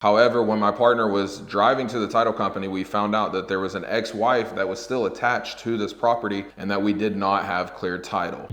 However, when my partner was driving to the title company, we found out that there was an ex-wife that was still attached to this property and that we did not have clear title.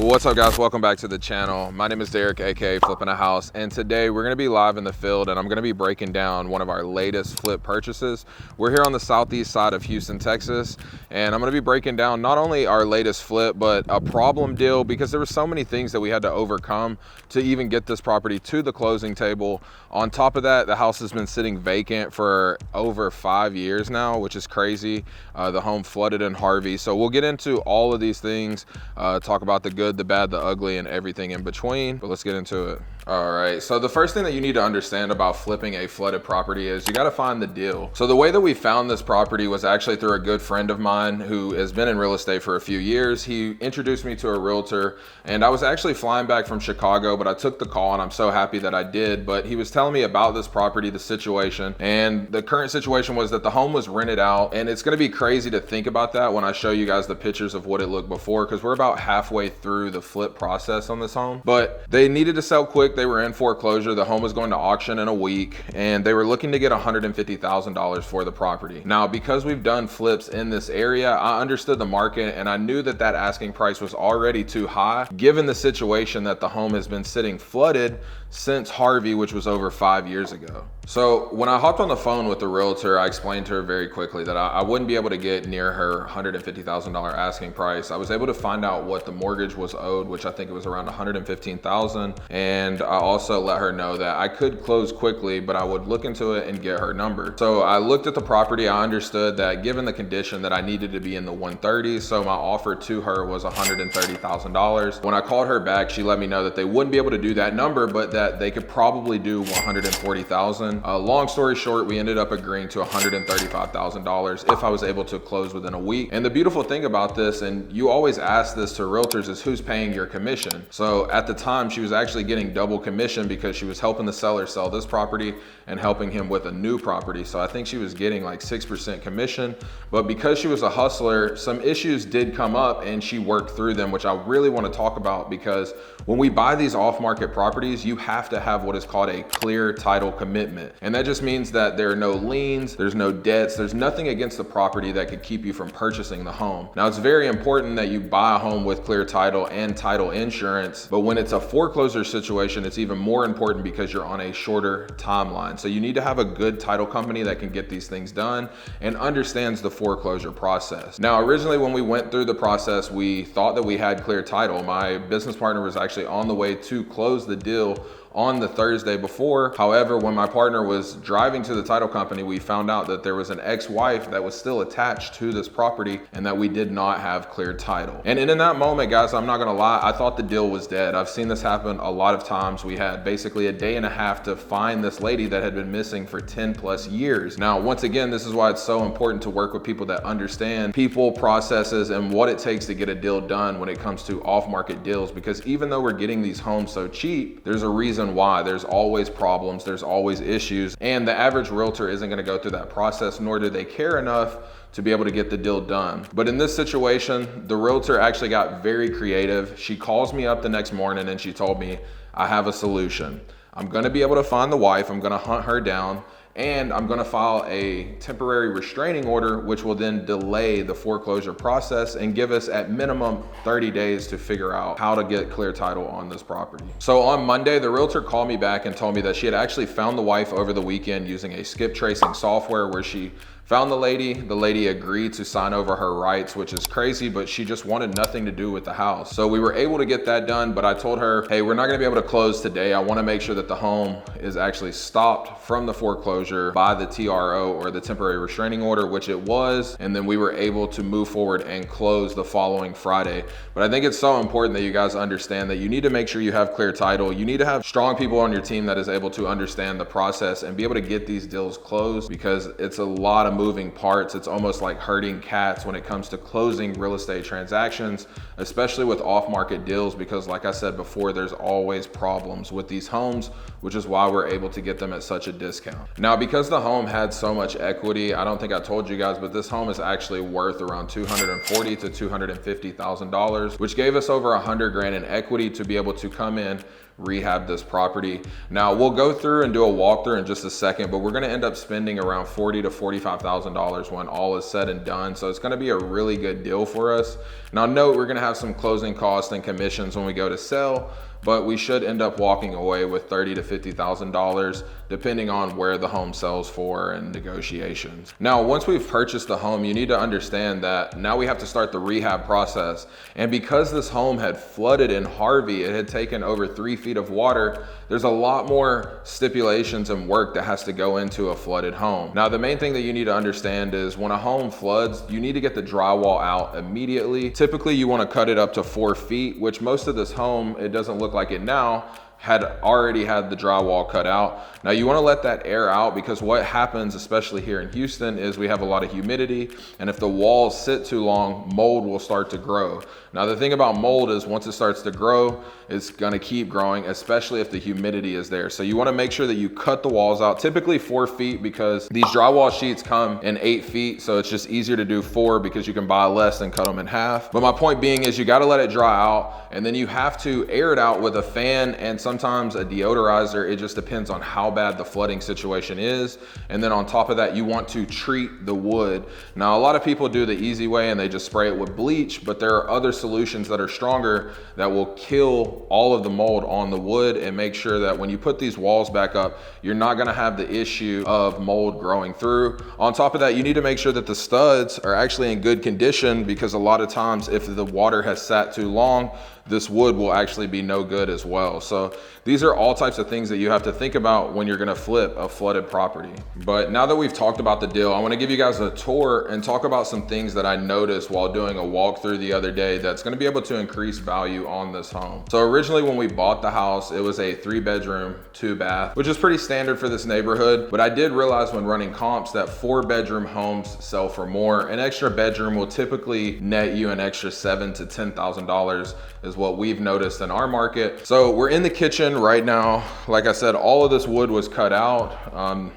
What's up, guys? Welcome back to the channel. My name is Derek, aka Flippingahouse, and today we're going to be live in the field and I'm going to be breaking down one of our latest flip purchases. We're here on the southeast side of Houston, Texas, and I'm going to be breaking down not only our latest flip but a problem deal, because there were so many things that we had to overcome to even get this property to the closing table. On top of that, the house has been sitting vacant for over 5 years now, which is crazy. The home flooded in Harvey, so we'll get into all of these things, talk about the good, the bad, the ugly, and everything in between, but let's get into it. All right, so the first thing that you need to understand about flipping a flooded property is you got to find the deal. So the way that we found this property was actually through a good friend of mine who has been in real estate for a few years. He introduced me to a realtor, and I was actually flying back from Chicago, but I took the call and I'm so happy that I did. But he was telling me about this property, the situation, and the current situation was that the home was rented out, and it's going to be crazy to think about that when I show you guys the pictures of what it looked before, because we're about halfway through the flip process on this home. But they needed to sell quick. They were in foreclosure. The home was going to auction in a week, and they were looking to get $150,000 for the property. Now, because we've done flips in this area, I understood the market, and I knew that that asking price was already too high given the situation that the home has been sitting flooded since Harvey, which was over 5 years ago. So when I hopped on the phone with the realtor, I explained to her very quickly that I wouldn't be able to get near her $150,000 asking price. I was able to find out what the mortgage was owed, which I think it was around $115,000. And I also let her know that I could close quickly, but I would look into it and get her number. So I looked at the property. I understood that given the condition that I needed to be in the 130s. So my offer to her was $130,000. When I called her back, she let me know that they wouldn't be able to do that number, but that they could probably do $140,000. Long story short, we ended up agreeing to $135,000 if I was able to close within a week. And the beautiful thing about this, and you always ask this to realtors, is who's paying your commission? So at the time, she was actually getting double commission because she was helping the seller sell this property and helping him with a new property. So I think she was getting like 6% commission, but because she was a hustler, some issues did come up and she worked through them, which I really want to talk about, because when we buy these off-market properties, you have to have what is called a clear title commitment. And that just means that there are no liens, there's no debts, there's nothing against the property that could keep you from purchasing the home. Now, it's very important that you buy a home with clear title and title insurance, but when it's a foreclosure situation, it's even more important because you're on a shorter timeline. So you need to have a good title company that can get these things done and understands the foreclosure process. Now, originally when we went through the process, we thought that we had clear title. My business partner was actually on the way to close the deal on the Thursday before. However, when my partner was driving to the title company, we found out that there was an ex-wife that was still attached to this property and that we did not have clear title. And in that moment, guys, I'm not gonna lie, I thought the deal was dead. I've seen this happen a lot of times. We had basically a day and a half to find this lady that had been missing for 10 plus years. Now, once again, this is why it's so important to work with people that understand people, processes, and what it takes to get a deal done when it comes to off-market deals, because even though we're getting these homes so cheap, there's a reason why. There's always problems, there's always issues, and the average realtor isn't going to go through that process, nor do they care enough to be able to get the deal done. But in this situation, the realtor actually got very creative. She calls me up the next morning and she told me, I have a solution. I'm going to be able to find the wife, I'm going to hunt her down, and I'm going to file a temporary restraining order, which will then delay the foreclosure process and give us at minimum 30 days to figure out how to get clear title on this property. So on Monday, the realtor called me back and told me that she had actually found the wife over the weekend using a skip tracing software where she found the lady agreed to sign over her rights, which is crazy, but she just wanted nothing to do with the house. So we were able to get that done, but I told her, hey, we're not gonna be able to close today. I wanna make sure that the home is actually stopped from the foreclosure by the TRO, or the temporary restraining order, which it was, and then we were able to move forward and close the following Friday. But I think it's so important that you guys understand that you need to make sure you have clear title. You need to have strong people on your team that is able to understand the process and be able to get these deals closed, because it's a lot of moving parts. It's almost like herding cats when it comes to closing real estate transactions, especially with off-market deals, because like I said before, there's always problems with these homes, which is why we're able to get them at such a discount. Now, because the home had so much equity, I don't think I told you guys, but this home is actually worth around $240,000 to $250,000, which gave us over 100 grand in equity to be able to come in, rehab this property. Now we'll go through and do a walkthrough in just a second, but we're going to end up spending around $40,000 to $45,000 when all is said and done. So it's going to be a really good deal for us. Now note, we're going to have some closing costs and commissions when we go to sell, but we should end up walking away with $30,000 to $50,000 depending on where the home sells for and negotiations. Now, once we've purchased the home, you need to understand that now we have to start the rehab process. And because this home had flooded in Harvey, it had taken over 3 feet of water, there's a lot more stipulations and work that has to go into a flooded home. Now, the main thing that you need to understand is when a home floods, you need to get the drywall out immediately. Typically, you want to cut it up to 4 feet, which most of this home, it doesn't look like it now, had already had the drywall cut out. Now you want to let that air out, because what happens, especially here in Houston, is we have a lot of humidity, and if the walls sit too long, mold will start to grow. Now the thing about mold is once it starts to grow, it's going to keep growing, especially if the humidity is there. So you want to make sure that you cut the walls out, typically 4 feet, because these drywall sheets come in 8 feet. So it's just easier to do 4 because you can buy less and cut them in half. But my point being is you got to let it dry out, and then you have to air it out with a fan and sometimes a deodorizer. It just depends on how bad the flooding situation is. And then on top of that, you want to treat the wood. Now, a lot of people do the easy way and they just spray it with bleach, but there are other solutions that are stronger that will kill all of the mold on the wood and make sure that when you put these walls back up, you're not going to have the issue of mold growing through. On top of that, you need to make sure that the studs are actually in good condition, because a lot of times if the water has sat too long, this wood will actually be no good as well. So these are all types of things that you have to think about when you're gonna flip a flooded property. But now that we've talked about the deal, I wanna give you guys a tour and talk about some things that I noticed while doing a walkthrough the other day that's gonna be able to increase value on this home. So originally when we bought the house, it was a 3-bedroom, 2-bath, which is pretty standard for this neighborhood. But I did realize when running comps that 4-bedroom homes sell for more. An extra bedroom will typically net you an extra $7,000 to $10,000 is what we've noticed in our market. So we're in the kitchen right now. Like I said, all of this wood was cut out.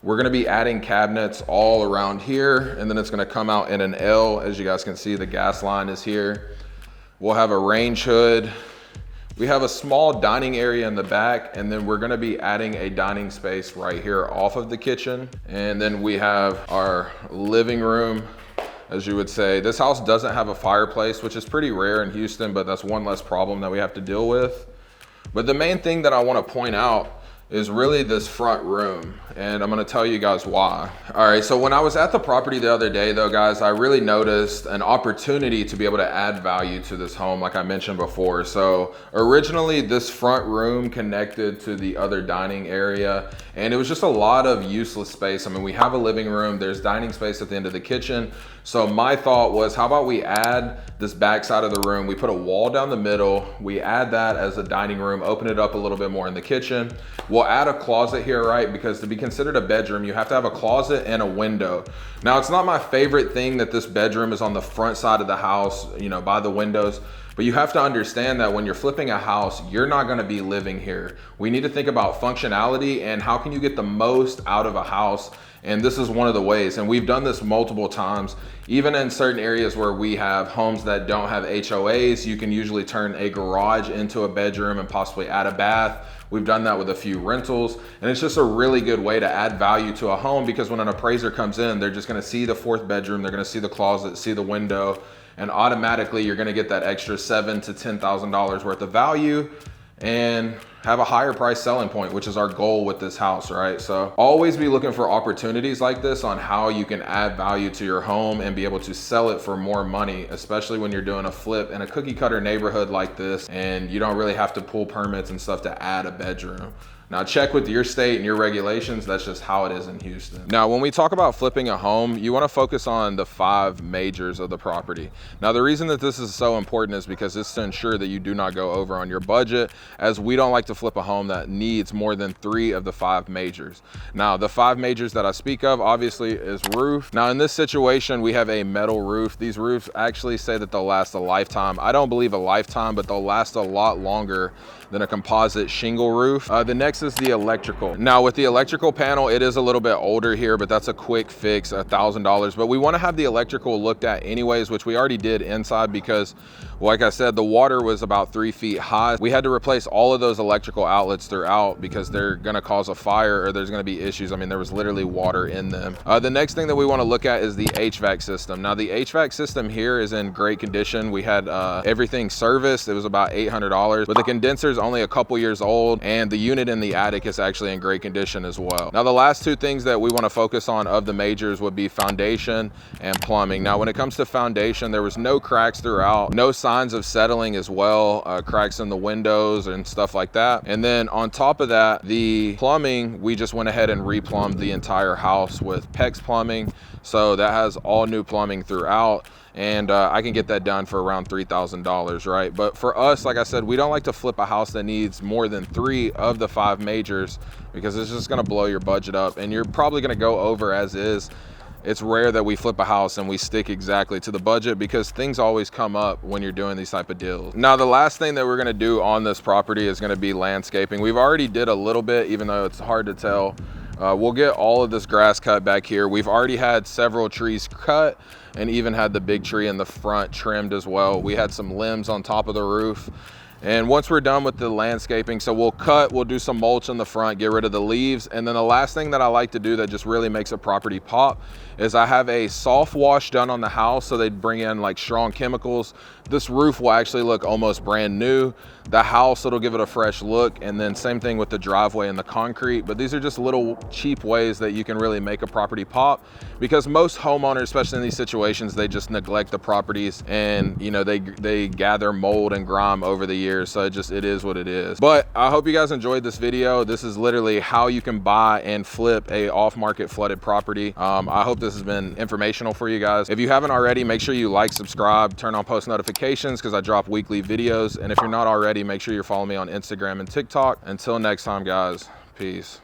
We're gonna be adding cabinets all around here, and then it's gonna come out in an L. As you guys can see, the gas line is here. We'll have a range hood. We have a small dining area in the back, and then we're gonna be adding a dining space right here off of the kitchen. And then we have our living room. As you would say, this house doesn't have a fireplace, which is pretty rare in Houston, but that's one less problem that we have to deal with. But the main thing that I want to point out is really this front room, and I'm gonna tell you guys why. All right, so when I was at the property the other day though, guys, I really noticed an opportunity to be able to add value to this home, like I mentioned before. So originally this front room connected to the other dining area, and it was just a lot of useless space. I mean, we have a living room, there's dining space at the end of the kitchen. So my thought was, how about we add this back side of the room, we put a wall down the middle, we add that as a dining room, open it up a little bit more in the kitchen. We'll add a closet here, right? Because to be considered a bedroom, you have to have a closet and a window. Now, it's not my favorite thing that this bedroom is on the front side of the house, you know, by the windows. But you have to understand that when you're flipping a house, you're not gonna be living here. We need to think about functionality and how can you get the most out of a house. And this is one of the ways, and we've done this multiple times. Even in certain areas where we have homes that don't have HOAs, you can usually turn a garage into a bedroom and possibly add a bath. We've done that with a few rentals, and it's just a really good way to add value to a home, because when an appraiser comes in, they're just gonna see the 4th bedroom, they're gonna see the closet, see the window, and automatically you're gonna get that extra $7,000 to $10,000 worth of value and have a higher price selling point, which is our goal with this house, right? So always be looking for opportunities like this on how you can add value to your home and be able to sell it for more money, especially when you're doing a flip in a cookie cutter neighborhood like this, and you don't really have to pull permits and stuff to add a bedroom. Now check with your state and your regulations. That's just how it is in Houston. Now, when we talk about flipping a home, you want to focus on the 5 majors of the property. Now, the reason that this is so important is because it's to ensure that you do not go over on your budget, as we don't like to flip a home that needs more than 3 of the 5 majors. Now, the 5 majors that I speak of obviously is roof. Now, in this situation, we have a metal roof. These roofs actually say that they'll last a lifetime. I don't believe a lifetime, but they'll last a lot longer than a composite shingle roof. The next is the electrical. Now, with the electrical panel, it is a little bit older here, but that's a quick fix, $1,000. But we want to have the electrical looked at anyways, which we already did inside because, like I said, the water was about 3 feet high. We had to replace all of those electrical outlets throughout because they're going to cause a fire or there's going to be issues. I mean, there was literally water in them. The next thing that we want to look at is the HVAC system. Now, the HVAC system here is in great condition. We had everything serviced. It was about $800, but the condenser's only a couple years old, and the unit in the attic is actually in great condition as well. Now, the last 2 things that we want to focus on of the majors would be foundation and plumbing. Now, when it comes to foundation, there was no cracks throughout, no signs of settling as well, cracks in the windows and stuff like that. And then on top of that, the plumbing, we just went ahead and replumbed the entire house with PEX plumbing. So that has all new plumbing throughout. And I can get that done for around $3,000, right? But for us, like I said, we don't like to flip a house that needs more than 3 of the 5 majors because it's just gonna blow your budget up and you're probably gonna go over as is. It's rare that we flip a house and we stick exactly to the budget because things always come up when you're doing these type of deals. Now, the last thing that we're gonna do on this property is gonna be landscaping. We've already did a little bit, even though it's hard to tell. We'll get all of this grass cut back here. We've already had several trees cut and even had the big tree in the front trimmed as well. We had some limbs on top of the roof. And once we're done with the landscaping, so we'll do some mulch in the front, get rid of the leaves. And then the last thing that I like to do that just really makes a property pop is I have a soft wash done on the house. So they bring in like strong chemicals. This roof will actually look almost brand new. The house, it'll give it a fresh look. And then same thing with the driveway and the concrete. But these are just little cheap ways that you can really make a property pop, because most homeowners, especially in these situations, they just neglect the properties and, you know, they gather mold and grime over the years. So it is what it is. But I hope you guys enjoyed this video. This is literally how you can buy and flip a off-market flooded property. I hope this has been informational for you guys. If you haven't already, make sure you like, subscribe, turn on post notifications because I drop weekly videos. And if you're not already, make sure you're following me on Instagram and TikTok. Until next time, guys, peace.